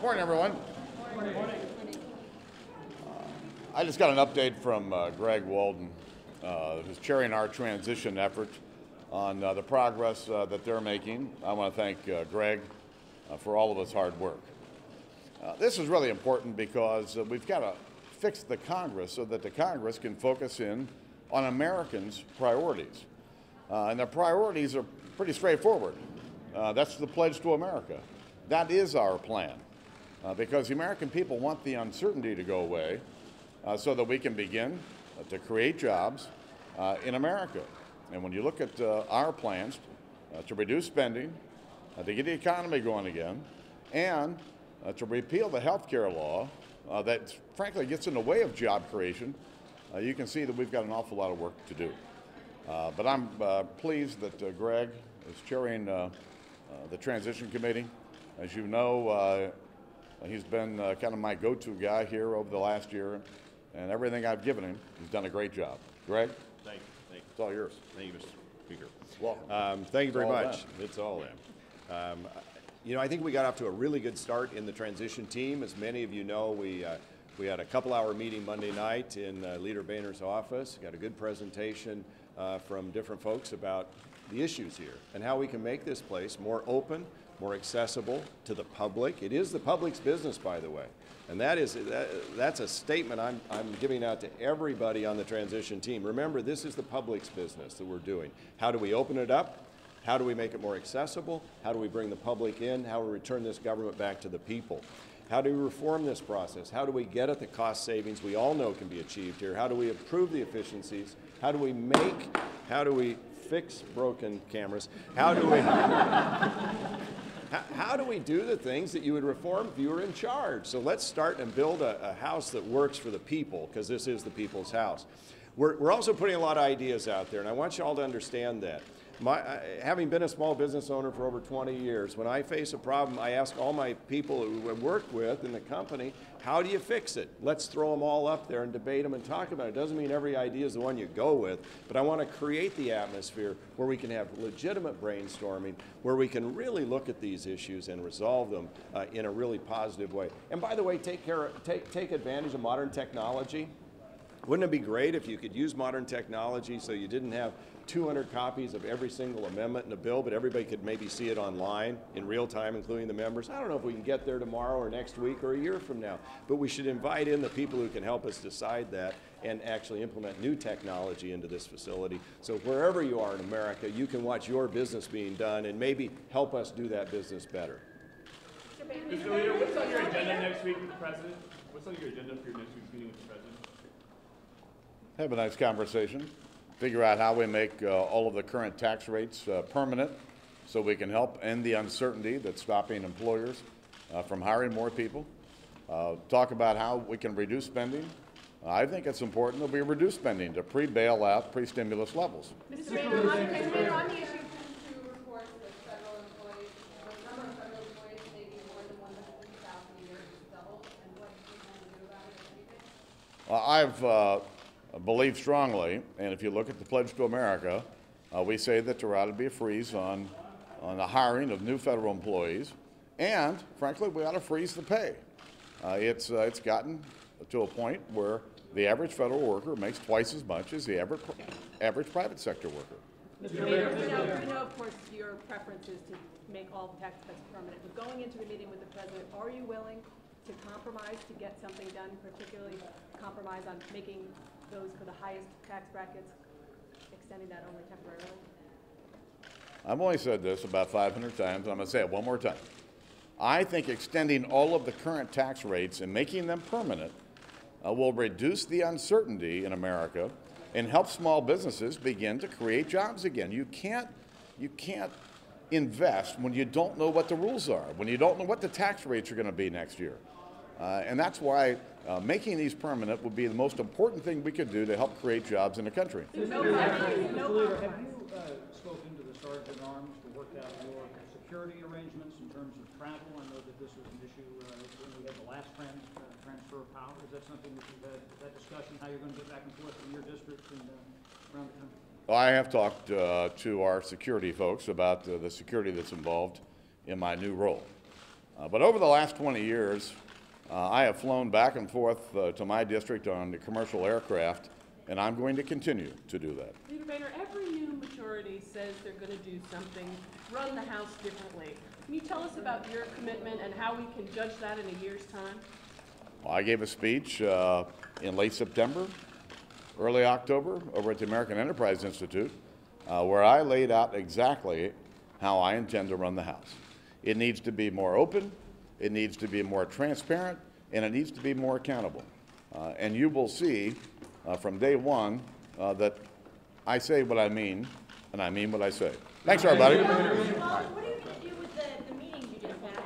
Morning, everyone. I just got an update from Greg Walden, who's chairing our transition effort on the progress that they're making. I want to thank Greg for all of his hard work. This is really important because we've got to fix the Congress so that the Congress can focus in on Americans' priorities. And their priorities are pretty straightforward. That's the Pledge to America. That is our plan. Because the American people want the uncertainty to go away so that we can begin to create jobs in America. And when you look at our plans to reduce spending, to get the economy going again, and to repeal the health care law that frankly gets in the way of job creation, you can see that we've got an awful lot of work to do. But I'm pleased that Greg is chairing the Transition Committee. As you know, he's been kind of my go-to guy here over the last year, and everything I've given him, he's done a great job. Greg? Thank you. Thank you. It's all yours. Thank you, Mr. Speaker. Welcome. Thank you very It's all much. them. It's all them. You know, I think we got off to a really good start in the transition team. As many of you know, we had a couple-hour meeting Monday night in Leader Boehner's office. Got a good presentation from different folks about the issues here and how we can make this place more open, more accessible to the public. It is the public's business, by the way. And that's a statement I'm giving out to everybody on the transition team. Remember, this is the public's business that we're doing. How do we open it up? How do we make it more accessible? How do we bring the public in? How do we return this government back to the people? How do we reform this process? How do we get at the cost savings we all know can be achieved here? How do we improve the efficiencies? How do we fix broken cameras? How do we do the things that you would reform if you were in charge? So let's start and build a house that works for the people, because this is the people's house. We're also putting a lot of ideas out there, and I want you all to understand that. Having been a small business owner for over 20 years, when I face a problem, I ask all my people who I work with in the company, how do you fix it? Let's throw them all up there and debate them and talk about it. It doesn't mean every idea is the one you go with, but I want to create the atmosphere where we can have legitimate brainstorming, where we can really look at these issues and resolve them in a really positive way. And by the way, take advantage of modern technology. Wouldn't it be great if you could use modern technology so you didn't have 200 copies of every single amendment in a bill, but everybody could maybe see it online in real time, including the members? I don't know if we can get there tomorrow or next week or a year from now, but we should invite in the people who can help us decide that and actually implement new technology into this facility. So wherever you are in America, you can watch your business being done and maybe help us do that business better. Mr. Leader, what's on your agenda next week with the President? What's on your agenda for your next week's meeting with the President? Have a nice conversation. Figure out how we make all of the current tax rates permanent so we can help end the uncertainty that's stopping employers from hiring more people. Talk about how we can reduce spending. I think it's important that we reduce spending to pre-bailout, pre-stimulus levels. Mr. Boehner, on the issue two reports that federal employees, the number of federal employees making more than $150,000 a year is doubled, and what do you plan to do about it, if anything? I believe strongly, and if you look at the Pledge to America, we say that there ought to be a freeze on the hiring of new federal employees, and frankly, we ought to freeze the pay. It's gotten to a point where the average federal worker makes twice as much as the average private sector worker. Mr. Boehner, we know, of course, your preference is to make all the tax cuts permanent, but going into the meeting with the President, are you willing to compromise to get something done, particularly compromise on making those for the highest tax brackets, extending that only temporarily? I've only said this about 500 times, and I'm going to say it one more time. I think extending all of the current tax rates and making them permanent will reduce the uncertainty in America and help small businesses begin to create jobs again. You can't invest when you don't know what the rules are, when you don't know what the tax rates are going to be next year. And that's why making these permanent would be the most important thing we could do to help create jobs in the country. No Leader, compromise. have you spoken to the Sergeant at Arms to work out your security arrangements in terms of travel? I know that this was an issue when we had the last transfer of power. Is that something that you've had that discussion, how you're going to get back and forth in your district and around the country? Well, I have talked to our security folks about the security that's involved in my new role. But over the last 20 years, I have flown back and forth to my district on the commercial aircraft, and I'm going to continue to do that. Leader Boehner, every new majority says they're going to do something, run the House differently. Can you tell us about your commitment and how we can judge that in a year's time? Well, I gave a speech in late September, early October, over at the American Enterprise Institute, where I laid out exactly how I intend to run the House. It needs to be more open, it needs to be more transparent, and it needs to be more accountable. And you will see from day one that I say what I mean, and I mean what I say. Thanks, everybody. What are you going to do with the meetings you just had?